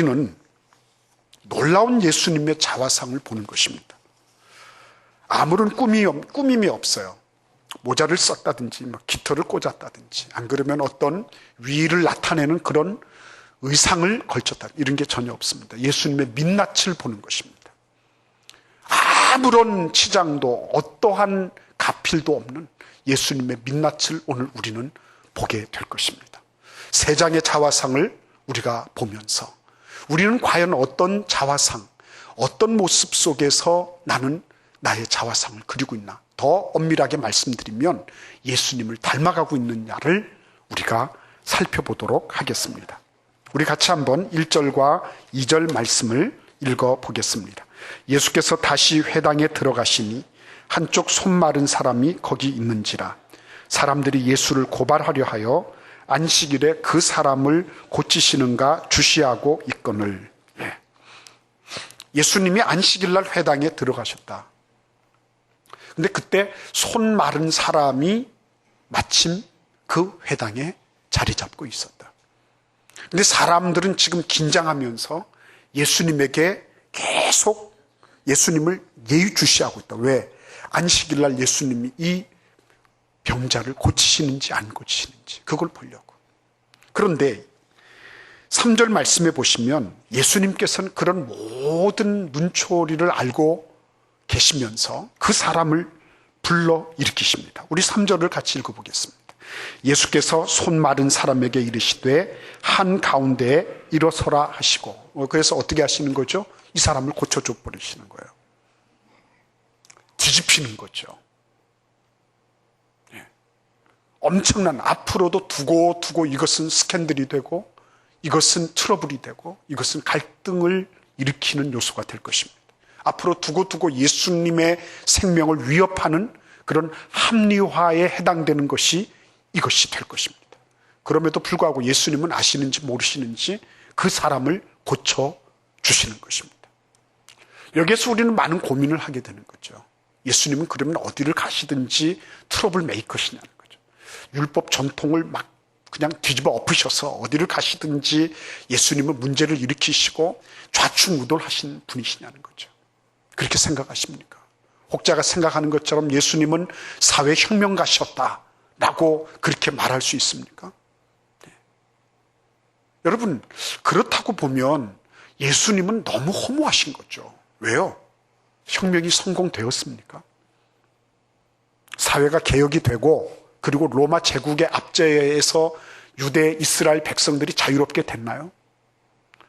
우리는 놀라운 예수님의 자화상을 보는 것입니다. 아무런 꾸밈이 없어요. 모자를 썼다든지 깃털을 꽂았다든지 안 그러면 어떤 위를 나타내는 그런 의상을 걸쳤다, 이런 게 전혀 없습니다. 예수님의 민낯을 보는 것입니다. 아무런 치장도 어떠한 가필도 없는 예수님의 민낯을 오늘 우리는 보게 될 것입니다. 세 장의 자화상을 우리가 보면서 우리는 과연 어떤 자화상, 어떤 모습 속에서 나는 나의 자화상을 그리고 있나, 더 엄밀하게 말씀드리면 예수님을 닮아가고 있느냐를 우리가 살펴보도록 하겠습니다. 우리 같이 한번 1절과 2절 말씀을 읽어보겠습니다. 예수께서 다시 회당에 들어가시니 한쪽 손 마른 사람이 거기 있는지라. 사람들이 예수를 고발하려 하여 안식일에 그 사람을 고치시는가 주시하고 있거늘. 예수님이 안식일날 회당에 들어가셨다. 근데 그때 손 마른 사람이 마침 그 회당에 자리 잡고 있었다. 근데 사람들은 지금 긴장하면서 예수님에게 계속 예수님을 예의주시하고 있다. 왜? 안식일날 예수님이 이 병자를 고치시는지 안 고치시는지 그걸 보려고. 그런데 3절 말씀에 보시면 예수님께서는 그런 모든 눈초리를 알고 계시면서 그 사람을 불러 일으키십니다. 우리 3절을 같이 읽어보겠습니다. 예수께서 손 마른 사람에게 이르시되 한가운데에 일어서라 하시고, 그래서 어떻게 하시는 거죠? 이 사람을 고쳐줘 버리시는 거예요. 뒤집히는 거죠. 엄청난, 앞으로도 두고 이것은 스캔들이 되고 이것은 트러블이 되고 이것은 갈등을 일으키는 요소가 될 것입니다. 앞으로 두고 예수님의 생명을 위협하는 그런 합리화에 해당되는 것이 이것이 될 것입니다. 그럼에도 불구하고 예수님은 아시는지 모르시는지 그 사람을 고쳐주시는 것입니다. 여기에서 우리는 많은 고민을 하게 되는 거죠. 예수님은 그러면 어디를 가시든지 트러블 메이커시냐는 거죠. 율법 전통을 막 그냥 뒤집어 엎으셔서 어디를 가시든지 예수님은 문제를 일으키시고 좌충우돌하신 분이시냐는 거죠. 그렇게 생각하십니까? 혹자가 생각하는 것처럼 예수님은 사회혁명가셨다라고 그렇게 말할 수 있습니까? 네. 여러분, 그렇다고 보면 예수님은 너무 허무하신 거죠. 왜요? 혁명이 성공되었습니까? 사회가 개혁이 되고 그리고 로마 제국의 압제에서 유대 이스라엘 백성들이 자유롭게 됐나요?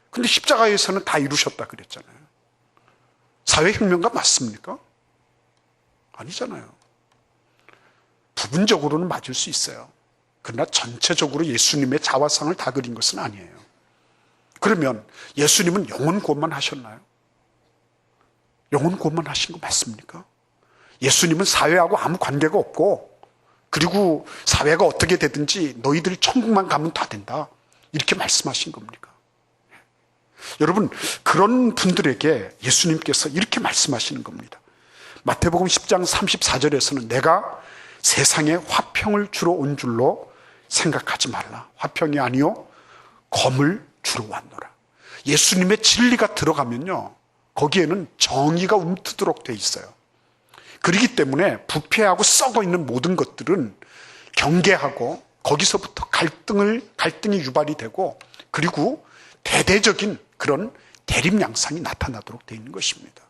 근데 십자가에서는 다 이루셨다 그랬잖아요. 사회혁명가 맞습니까? 아니잖아요. 부분적으로는 맞을 수 있어요. 그러나 전체적으로 예수님의 자화상을 다 그린 것은 아니에요. 그러면 예수님은 영혼 구원만 하셨나요? 영혼 구원만 하신 거 맞습니까? 예수님은 사회하고 아무 관계가 없고 그리고 사회가 어떻게 되든지 너희들 천국만 가면 다 된다, 이렇게 말씀하신 겁니까? 여러분, 그런 분들에게 예수님께서 이렇게 말씀하시는 겁니다. 마태복음 10장 34절에서는 내가 세상에 화평을 주러 온 줄로 생각하지 말라. 화평이 아니요 검을 주러 왔노라. 예수님의 진리가 들어가면요, 거기에는 정의가 움트도록 돼 있어요. 그렇기 때문에 부패하고 썩어 있는 모든 것들은 경계하고 거기서부터 갈등이 유발이 되고 그리고 대대적인 그런 대립 양상이 나타나도록 되어 있는 것입니다.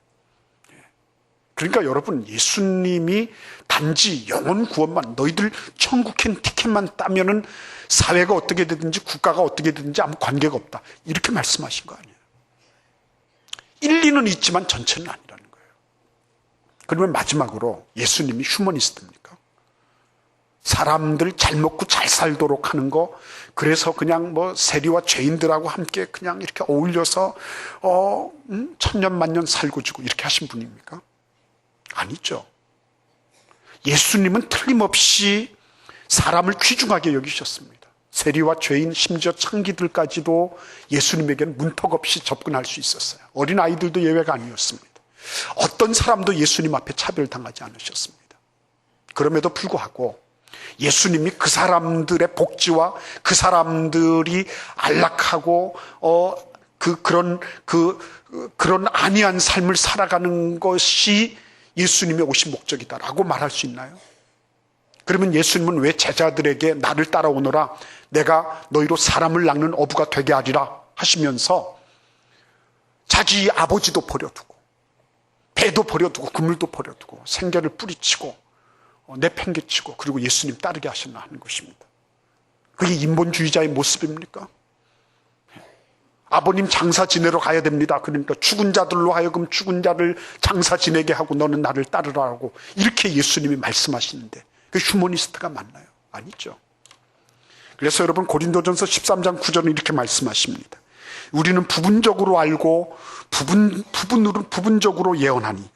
그러니까 여러분, 예수님이 단지 영혼 구원만, 너희들 천국행 티켓만 따면은 사회가 어떻게 되든지 국가가 어떻게 되든지 아무 관계가 없다, 이렇게 말씀하신 거 아니에요. 일리는 있지만 전체는 아니라는 거예요. 그러면 마지막으로 예수님이 휴머니스트입니까? 사람들 잘 먹고 잘 살도록 하는 거, 그래서 그냥 세리와 죄인들하고 함께 그냥 이렇게 어울려서 천년만년 살고 지고 이렇게 하신 분입니까? 아니죠. 예수님은 틀림없이 사람을 귀중하게 여기셨습니다. 세리와 죄인, 심지어 창기들까지도 예수님에게는 문턱 없이 접근할 수 있었어요. 어린아이들도 예외가 아니었습니다. 어떤 사람도 예수님 앞에 차별당하지 않으셨습니다. 그럼에도 불구하고 예수님이 그 사람들의 복지와 그 사람들이 안락하고 그런 안이한 삶을 살아가는 것이 예수님의 오신 목적이다라고 말할 수 있나요? 그러면 예수님은 왜 제자들에게 나를 따라오너라, 내가 너희로 사람을 낚는 어부가 되게 하리라 하시면서 자기 아버지도 버려두고 배도 버려두고 그물도 버려두고 생계를 뿌리치고 내팽개치고 그리고 예수님 따르게 하셨나 하는 것입니다. 그게 인본주의자의 모습입니까? 아버님 장사 지내러 가야 됩니다. 그러니까 죽은 자들로 하여금 죽은 자를 장사 지내게 하고 너는 나를 따르라고 이렇게 예수님이 말씀하시는데 그 휴머니스트가 맞나요? 아니죠. 그래서 여러분 고린도전서 13장 9절은 이렇게 말씀하십니다. 우리는 부분적으로 알고 부분적으로 예언하니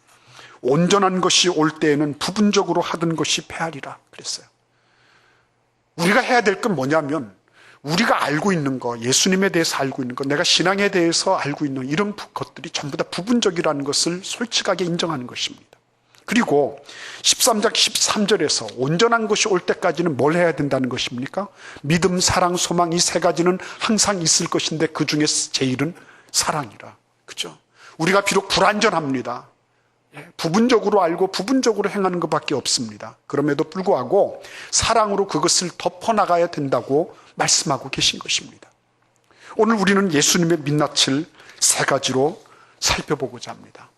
온전한 것이 올 때에는 부분적으로 하던 것이 패하리라 그랬어요. 우리가 해야 될 건 뭐냐면 우리가 알고 있는 거, 예수님에 대해서 알고 있는 거, 내가 신앙에 대해서 알고 있는 이런 것들이 전부 다 부분적이라는 것을 솔직하게 인정하는 것입니다. 그리고 13장 13절에서 온전한 것이 올 때까지는 뭘 해야 된다는 것입니까? 믿음, 사랑, 소망 이 세 가지는 항상 있을 것인데 그 중에 제일은 사랑이라. 그죠? 우리가 비록 불완전합니다. 부분적으로 알고 부분적으로 행하는 것밖에 없습니다. 그럼에도 불구하고 사랑으로 그것을 덮어나가야 된다고 말씀하고 계신 것입니다. 오늘 우리는 예수님의 민낯을 세 가지로 살펴보고자 합니다.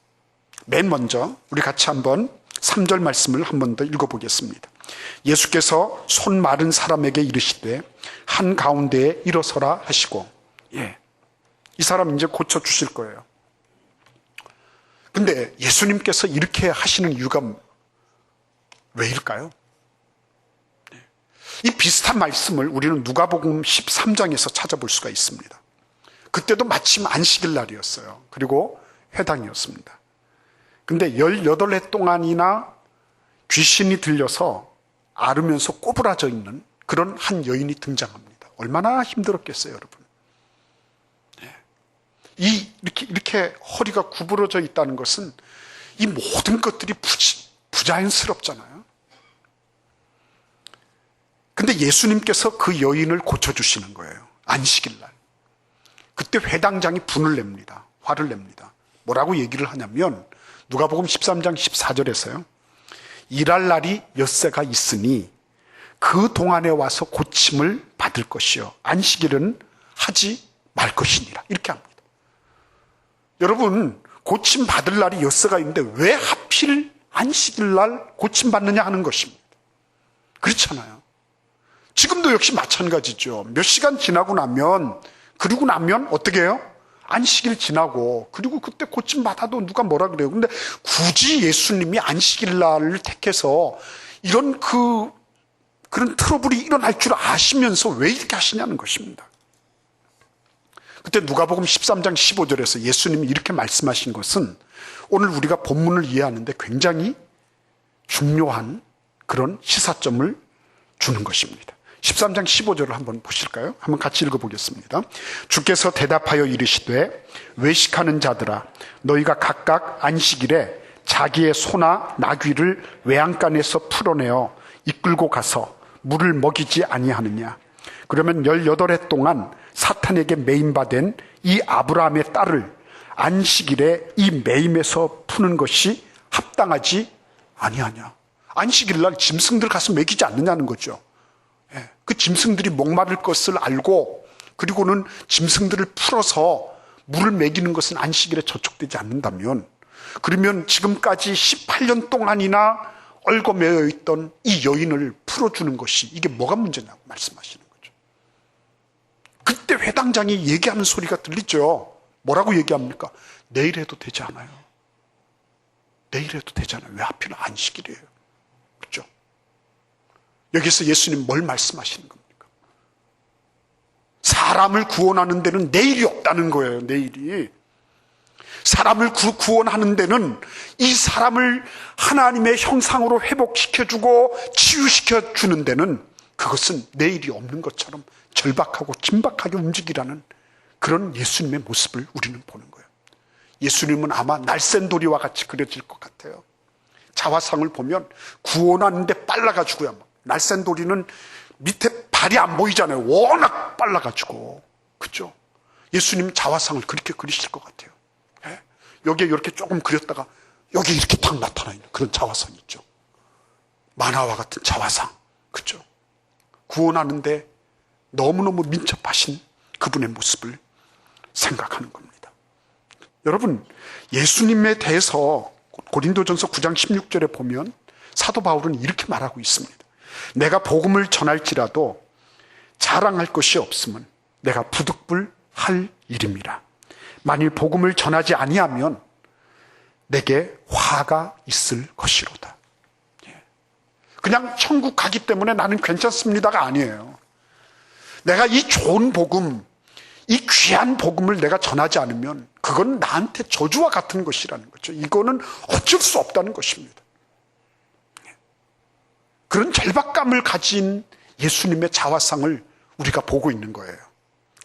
맨 먼저 우리 같이 한번 3절 말씀을 한 번 더 읽어보겠습니다. 예수께서 손 마른 사람에게 이르시되 한가운데에 일어서라 하시고, 이 사람 이제 고쳐주실 거예요. 근데 예수님께서 이렇게 하시는 이유가 왜일까요? 이 비슷한 말씀을 우리는 누가복음 13장에서 찾아볼 수가 있습니다. 그때도 마침 안식일 날이었어요. 그리고 회당이었습니다. 근데 18해 동안이나 귀신이 들려서 앓으면서 꼬부라져 있는 그런 한 여인이 등장합니다. 얼마나 힘들었겠어요, 여러분. 이렇게 허리가 구부러져 있다는 것은 이 모든 것들이 부자연스럽잖아요. 근데 예수님께서 그 여인을 고쳐주시는 거예요. 안식일 날. 그때 회당장이 분을 냅니다. 화를 냅니다. 뭐라고 얘기를 하냐면 누가복음 13장 14절에서요. 일할 날이 엿새가 있으니 그 동안에 와서 고침을 받을 것이요. 안식일은 하지 말 것이니라. 이렇게 합니다. 여러분, 고침 받을 날이 엿새가 있는데 왜 하필 안식일 날 고침 받느냐 하는 것입니다. 그렇잖아요. 지금도 역시 마찬가지죠. 몇 시간 지나고 나면, 그러고 나면 어떻게 해요? 안식일 지나고, 그리고 그때 고침 받아도 누가 뭐라 그래요. 근데 굳이 예수님이 안식일 날을 택해서 이런 그런 트러블이 일어날 줄 아시면서 왜 이렇게 하시냐는 것입니다. 그때 누가복음 13장 15절에서 예수님이 이렇게 말씀하신 것은 오늘 우리가 본문을 이해하는데 굉장히 중요한 그런 시사점을 주는 것입니다. 13장 15절을 한번 보실까요? 한번 같이 읽어보겠습니다. 주께서 대답하여 이르시되 외식하는 자들아 너희가 각각 안식일에 자기의 소나 나귀를 외양간에서 풀어내어 이끌고 가서 물을 먹이지 아니하느냐. 그러면 18해 동안 사탄에게 매임받은 이 아브라함의 딸을 안식일에 이 매임에서 푸는 것이 합당하지 아니하냐. 안식일 날 짐승들 가서 먹이지 않느냐는 거죠. 그 짐승들이 목마를 것을 알고 그리고는 짐승들을 풀어서 물을 먹이는 것은 안식일에 저촉되지 않는다면, 그러면 지금까지 18년 동안이나 얽어매여 있던 이 여인을 풀어주는 것이 이게 뭐가 문제냐고 말씀하시는 거죠. 그때 회당장이 얘기하는 소리가 들리죠. 뭐라고 얘기합니까? 내일 해도 되지 않아요. 내일 해도 되잖아요. 왜 하필 안식일이에요? 그렇죠? 여기서 예수님 뭘 말씀하시는 겁니까? 사람을 구원하는 데는 내일이 없다는 거예요. 내일이. 사람을 구원하는 데는 이 사람을 하나님의 형상으로 회복시켜주고 치유시켜주는 데는 그것은 내일이 없는 것처럼 절박하고 긴박하게 움직이라는 그런 예수님의 모습을 우리는 보는 거예요. 예수님은 아마 날쌘돌이와 같이 그려질 것 같아요. 자화상을 보면 구원하는데 빨라가지고요. 날쌘돌이는 밑에 발이 안 보이잖아요. 워낙 빨라가지고. 그죠? 예수님 자화상을 그렇게 그리실 것 같아요. 예? 여기에 이렇게 조금 그렸다가 여기 이렇게 탁 나타나 있는 그런 자화상 있죠. 만화와 같은 자화상. 그렇죠? 구원하는데 너무너무 민첩하신 그분의 모습을 생각하는 겁니다. 여러분, 예수님에 대해서 고린도전서 9장 16절에 보면 사도 바울은 이렇게 말하고 있습니다. 내가 복음을 전할지라도 자랑할 것이 없으면 내가 부득불할 일임이라. 만일 복음을 전하지 아니하면 내게 화가 있을 것이로다. 그냥 천국 가기 때문에 나는 괜찮습니다가 아니에요. 내가 이 좋은 복음, 이 귀한 복음을 내가 전하지 않으면 그건 나한테 저주와 같은 것이라는 거죠. 이거는 어쩔 수 없다는 것입니다. 그런 절박감을 가진 예수님의 자화상을 우리가 보고 있는 거예요.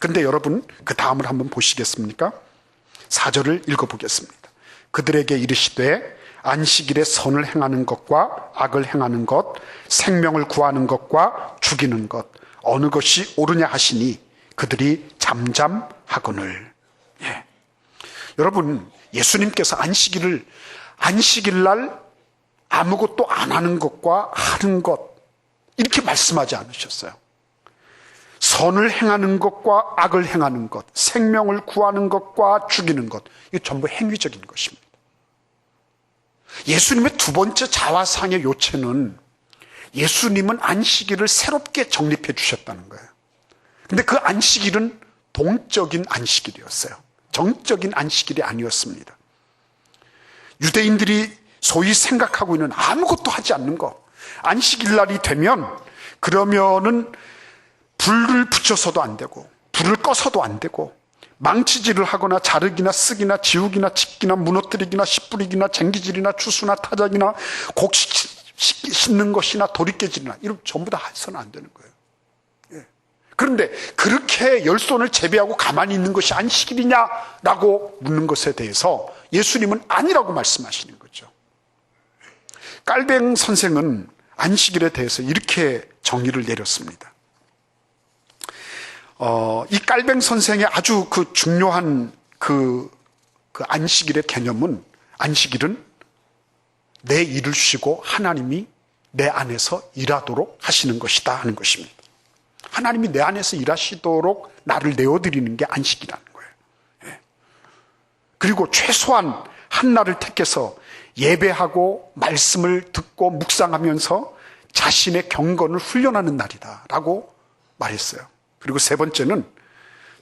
그런데 여러분, 그 다음을 한번 보시겠습니까? 4절을 읽어보겠습니다. 그들에게 이르시되 안식일에 선을 행하는 것과 악을 행하는 것, 생명을 구하는 것과 죽이는 것, 어느 것이 옳으냐 하시니 그들이 잠잠하거늘. 예. 여러분, 예수님께서 안식일날 아무것도 안 하는 것과 하는 것, 이렇게 말씀하지 않으셨어요. 선을 행하는 것과 악을 행하는 것, 생명을 구하는 것과 죽이는 것, 이게 전부 행위적인 것입니다. 예수님의 두 번째 자화상의 요체는 예수님은 안식일을 새롭게 정립해 주셨다는 거예요. 근데 그 안식일은 동적인 안식일이었어요. 정적인 안식일이 아니었습니다. 유대인들이 소위 생각하고 있는 아무것도 하지 않는 것, 안식일 날이 되면 그러면은 불을 붙여서도 안 되고 불을 꺼서도 안 되고 망치질을 하거나 자르기나 쓰기나 지우기나 찢기나 무너뜨리기나 씨 뿌리기나 쟁기질이나 추수나 타작이나 곡 씻는 것이나 도리깨질이나 이런 전부 다 해서는 안 되는 거예요. 예. 그런데 그렇게 열손을 재배하고 가만히 있는 것이 안식일이냐라고 묻는 것에 대해서 예수님은 아니라고 말씀하시는 거죠. 깔뱅 선생은 안식일에 대해서 이렇게 정의를 내렸습니다. 이 깔뱅 선생의 아주 그 중요한 그 안식일의 개념은, 안식일은 내 일을 쉬고 하나님이 내 안에서 일하도록 하시는 것이다 하는 것입니다. 하나님이 내 안에서 일하시도록 나를 내어드리는 게 안식이라는 거예요. 예. 그리고 최소한 한 날을 택해서 예배하고 말씀을 듣고 묵상하면서 자신의 경건을 훈련하는 날이다라고 말했어요. 그리고 세 번째는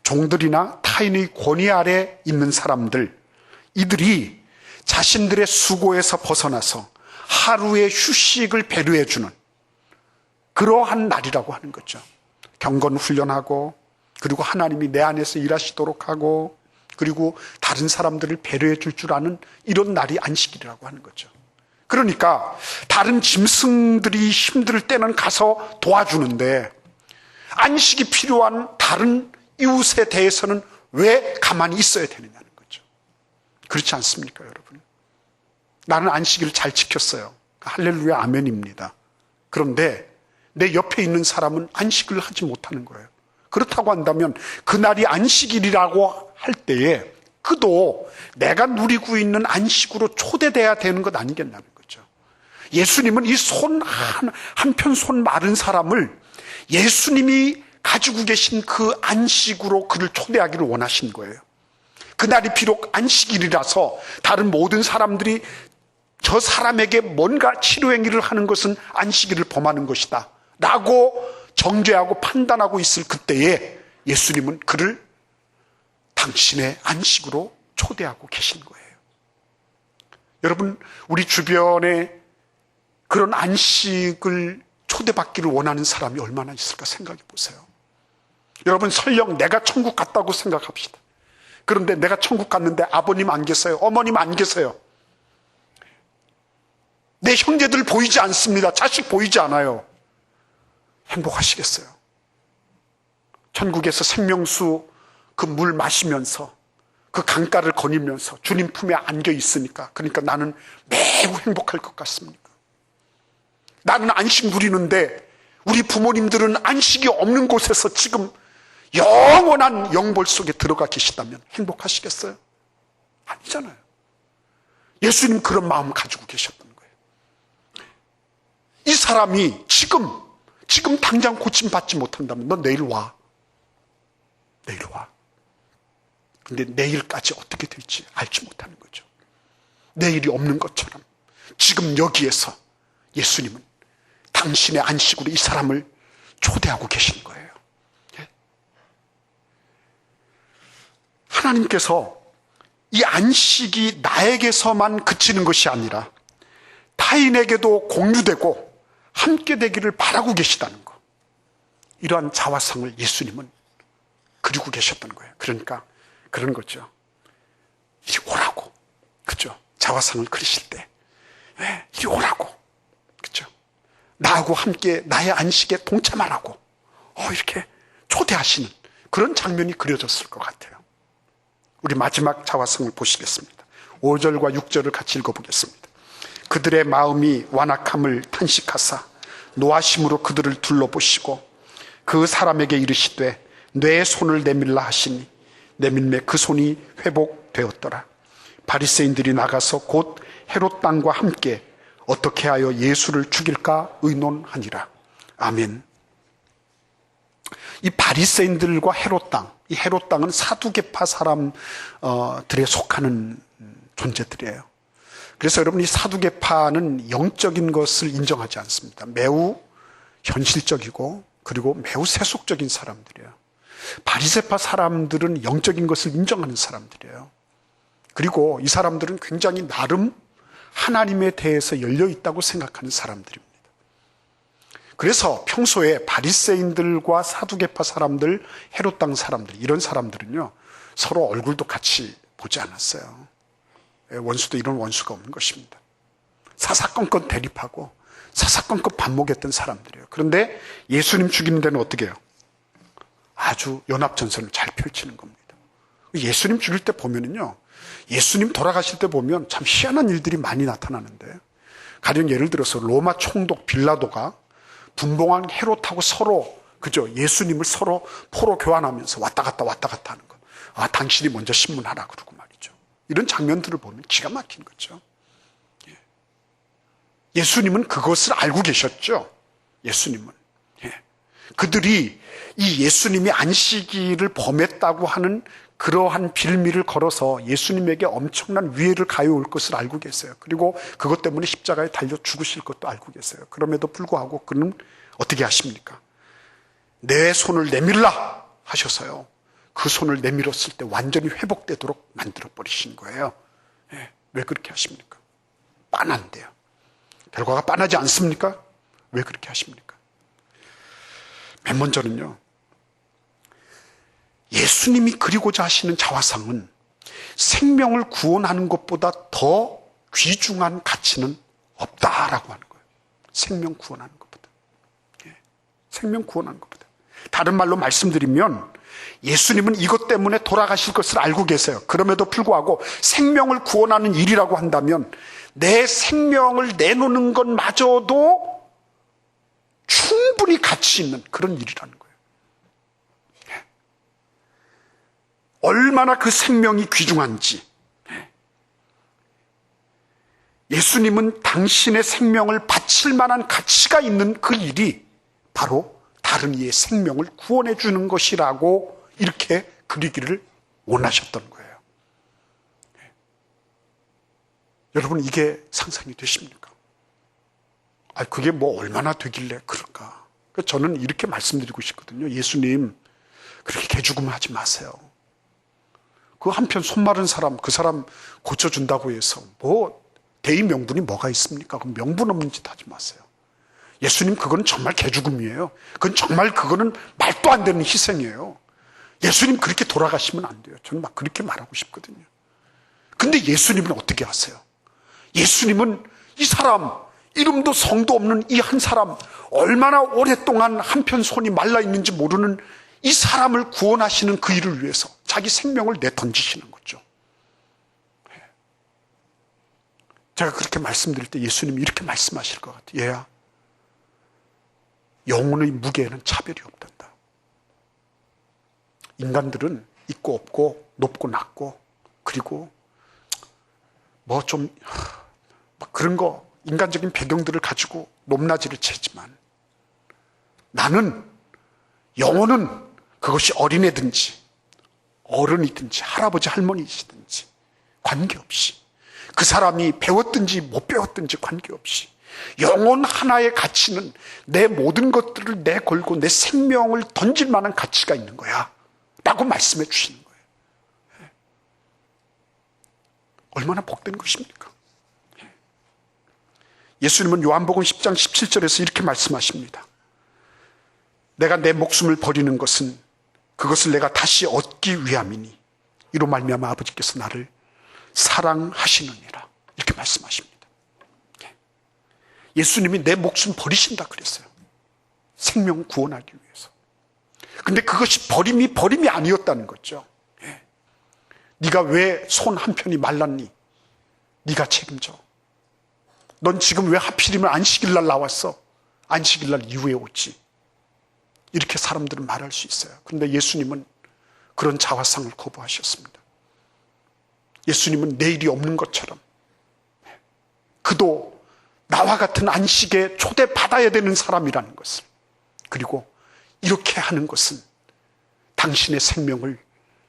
종들이나 타인의 권위 아래 있는 사람들, 이들이 자신들의 수고에서 벗어나서 하루의 휴식을 배려해주는 그러한 날이라고 하는 거죠. 경건 훈련하고, 그리고 하나님이 내 안에서 일하시도록 하고, 그리고 다른 사람들을 배려해 줄 줄 아는 이런 날이 안식일이라고 하는 거죠. 그러니까 다른 짐승들이 힘들 때는 가서 도와주는데 안식이 필요한 다른 이웃에 대해서는 왜 가만히 있어야 되느냐는 거죠. 그렇지 않습니까, 여러분? 나는 안식일을 잘 지켰어요. 할렐루야, 아멘입니다. 그런데 내 옆에 있는 사람은 안식을 하지 못하는 거예요. 그렇다고 한다면 그날이 안식일이라고 할 때에 그도 내가 누리고 있는 안식으로 초대돼야 되는 것 아니겠냐는 거죠. 예수님은 이 한편 손 마른 사람을 예수님이 가지고 계신 그 안식으로 그를 초대하기를 원하신 거예요. 그날이 비록 안식일이라서 다른 모든 사람들이 저 사람에게 뭔가 치료행위를 하는 것은 안식일을 범하는 것이다 라고 정죄하고 판단하고 있을 그때에 예수님은 그를 당신의 안식으로 초대하고 계신 거예요. 여러분, 우리 주변에 그런 안식을 초대받기를 원하는 사람이 얼마나 있을까 생각해 보세요. 여러분, 설령 내가 천국 갔다고 생각합시다. 그런데 내가 천국 갔는데 아버님 안 계세요, 어머님 안 계세요, 내 형제들 보이지 않습니다, 자식 보이지 않아요. 행복하시겠어요? 천국에서 생명수 그 물 마시면서 그 강가를 거니면서 주님 품에 안겨 있으니까, 그러니까 나는 매우 행복할 것 같습니까? 나는 안식 누리는데 우리 부모님들은 안식이 없는 곳에서 지금 영원한 영벌 속에 들어가 계시다면 행복하시겠어요? 아니잖아요. 예수님 그런 마음 가지고 계셨던 거예요. 이 사람이 지금 당장 고침받지 못한다면 너 내일 와. 내일 와. 근데 내일까지 어떻게 될지 알지 못하는 거죠. 내일이 없는 것처럼 지금 여기에서 예수님은 당신의 안식으로 이 사람을 초대하고 계신 거예요. 하나님께서 이 안식이 나에게서만 그치는 것이 아니라 타인에게도 공유되고 함께 되기를 바라고 계시다는 것. 이러한 자화상을 예수님은 그리고 계셨던 거예요. 그러니까 그런 거죠. 이리 오라고. 그죠? 자화상을 그리실 때. 네, 이리 오라고. 그죠? 나하고 함께 나의 안식에 동참하라고. 이렇게 초대하시는 그런 장면이 그려졌을 것 같아요. 우리 마지막 자화상을 보시겠습니다. 5절과 6절을 같이 읽어보겠습니다. 그들의 마음이 완악함을 탄식하사 노하심으로 그들을 둘러보시고 그 사람에게 이르시되 내 손을 내밀라 하시니 내밀매 그 손이 회복되었더라. 바리새인들이 나가서 곧 헤롯 땅과 함께 어떻게 하여 예수를 죽일까 의논하니라. 아멘. 이 바리새인들과 헤롯 땅, 이 헤롯 땅은 사두개파 사람들에 속하는 존재들이에요. 그래서 여러분 이 사두개파는 영적인 것을 인정하지 않습니다. 매우 현실적이고 그리고 매우 세속적인 사람들이에요. 바리새파 사람들은 영적인 것을 인정하는 사람들이에요. 그리고 이 사람들은 굉장히 나름 하나님에 대해서 열려 있다고 생각하는 사람들입니다. 그래서 평소에 바리새인들과 사두개파 사람들, 헤롯 땅 사람들, 이런 사람들은요 서로 얼굴도 같이 보지 않았어요. 원수도 이런 원수가 없는 것입니다. 사사건건 대립하고 사사건건 반목했던 사람들이에요. 그런데 예수님 죽이는 데는 어떻게 해요? 아주 연합전선을 잘 펼치는 겁니다. 예수님 죽일 때 보면은요, 예수님 돌아가실 때 보면 참 희한한 일들이 많이 나타나는데, 가령 예를 들어서 로마 총독 빌라도가 분봉왕 헤롯하고 서로, 그죠? 예수님을 서로 포로 교환하면서 왔다 갔다 하는 거. 당신이 먼저 신문하라 그러고 말이죠. 이런 장면들을 보면 기가 막힌 거죠. 예수님은 그것을 알고 계셨죠. 예수님은. 그들이 이 예수님이 안식일을 범했다고 하는 그러한 빌미를 걸어서 예수님에게 엄청난 위해를 가해올 것을 알고 계세요. 그리고 그것 때문에 십자가에 달려 죽으실 것도 알고 계세요. 그럼에도 불구하고 그는 어떻게 하십니까? 내 손을 내밀라 하셔서요. 그 손을 내밀었을 때 완전히 회복되도록 만들어버리신 거예요. 왜 그렇게 하십니까? 빤한데요. 결과가 빤하지 않습니까? 왜 그렇게 하십니까? 맨 먼저는요, 예수님이 그리고자 하시는 자화상은 생명을 구원하는 것보다 더 귀중한 가치는 없다라고 하는 거예요. 생명 구원하는 것보다. 생명 구원하는 것보다. 다른 말로 말씀드리면 예수님은 이것 때문에 돌아가실 것을 알고 계세요. 그럼에도 불구하고 생명을 구원하는 일이라고 한다면 내 생명을 내놓는 것마저도 충분히 가치 있는 그런 일이라는 거예요. 얼마나 그 생명이 귀중한지. 예수님은 당신의 생명을 바칠 만한 가치가 있는 그 일이 바로 다른 이의 생명을 구원해 주는 것이라고 이렇게 그리기를 원하셨던 거예요. 여러분, 이게 상상이 되십니까? 그게 뭐 얼마나 되길래 그럴까? 저는 이렇게 말씀드리고 싶거든요. 예수님, 그렇게 개죽음하지 마세요. 그 한편 손 마른 사람, 그 사람 고쳐준다고 해서 뭐 대의 명분이 뭐가 있습니까? 그럼 명분 없는 짓 하지 마세요. 예수님, 그건 정말 개죽음이에요. 그거는 말도 안 되는 희생이에요. 예수님 그렇게 돌아가시면 안 돼요. 저는 막 그렇게 말하고 싶거든요. 근데 예수님은 어떻게 하세요? 예수님은 이 사람, 이름도 성도 없는 이 한 사람, 얼마나 오랫동안 한편 손이 말라 있는지 모르는 이 사람을 구원하시는 그 일을 위해서 자기 생명을 내던지시는 거죠. 제가 그렇게 말씀드릴 때 예수님이 이렇게 말씀하실 것 같아요. 얘야, 영혼의 무게에는 차별이 없단다. 인간들은 있고 없고 높고 낮고 그리고 뭐 좀 그런 거 인간적인 배경들을 가지고 높낮이를 채지만 나는 영혼은 그것이 어린애든지 어른이든지 할아버지 할머니이든지 관계없이 그 사람이 배웠든지 못 배웠든지 관계없이 영혼 하나의 가치는 내 모든 것들을 내걸고 내 생명을 던질 만한 가치가 있는 거야 라고 말씀해 주시는 거예요. 얼마나 복된 것입니까? 예수님은 요한복음 10장 17절에서 이렇게 말씀하십니다. 내가 내 목숨을 버리는 것은 그것을 내가 다시 얻기 위함이니 이로 말미암아 아버지께서 나를 사랑하시느니라 이렇게 말씀하십니다. 예수님이 내 목숨 버리신다 그랬어요. 생명 구원하기 위해서. 근데 그것이 버림이 아니었다는 거죠. 네가 왜 손 한편이 말랐니? 네가 책임져. 넌 지금 왜 하필이면 안식일날 나왔어? 안식일날 이후에 오지. 이렇게 사람들은 말할 수 있어요. 그런데 예수님은 그런 자화상을 거부하셨습니다. 예수님은 내일이 없는 것처럼 그도 나와 같은 안식에 초대받아야 되는 사람이라는 것을, 그리고 이렇게 하는 것은 당신의 생명을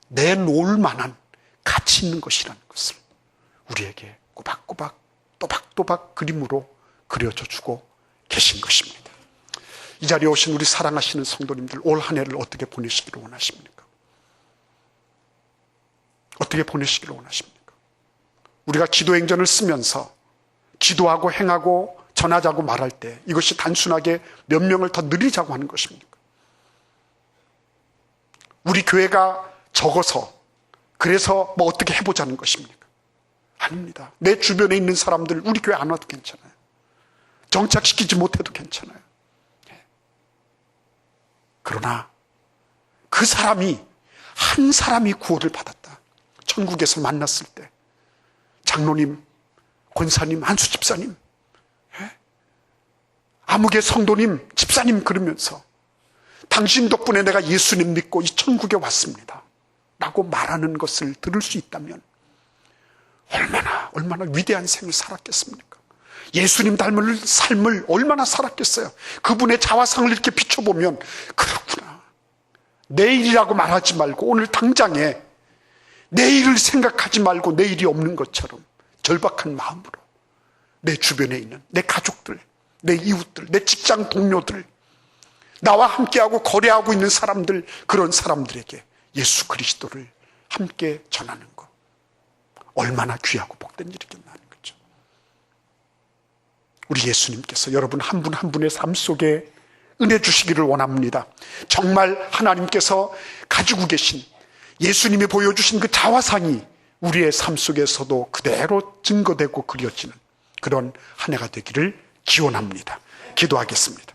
내놓을 만한 가치 있는 것이라는 것을 우리에게 꼬박꼬박 또박또박 그림으로 그려줘 주고 계신 것입니다. 이 자리에 오신 우리 사랑하시는 성도님들, 올 한 해를 어떻게 보내시기를 원하십니까? 어떻게 보내시기를 원하십니까? 우리가 기도행전을 쓰면서 기도하고 행하고 전하자고 말할 때 이것이 단순하게 몇 명을 더 늘리자고 하는 것입니까? 우리 교회가 적어서 그래서 뭐 어떻게 해보자는 것입니까? 아닙니다. 내 주변에 있는 사람들 우리 교회 안 와도 괜찮아요. 정착시키지 못해도 괜찮아요. 그러나 그 사람이, 한 사람이 구원을 받았다. 천국에서 만났을 때 장로님, 권사님, 한수 집사님, 아무개 성도님, 집사님 그러면서 당신 덕분에 내가 예수님 믿고 이 천국에 왔습니다 라고 말하는 것을 들을 수 있다면 얼마나 위대한 생을 살았겠습니까? 예수님 닮은 삶을 얼마나 살았겠어요? 그분의 자화상을 이렇게 비춰보면 그렇구나, 내일이라고 말하지 말고 오늘 당장에 내일을 생각하지 말고 내일이 없는 것처럼 절박한 마음으로 내 주변에 있는 내 가족들, 내 이웃들, 내 직장 동료들, 나와 함께하고 거래하고 있는 사람들, 그런 사람들에게 예수 그리스도를 함께 전하는 것, 얼마나 귀하고 복된 일이겠나 하는 거죠. 우리 예수님께서 여러분 한 분 한 분의 삶 속에 은혜 주시기를 원합니다. 정말 하나님께서 가지고 계신, 예수님이 보여주신 그 자화상이 우리의 삶 속에서도 그대로 증거되고 그려지는 그런 한 해가 되기를 기원합니다. 기도하겠습니다.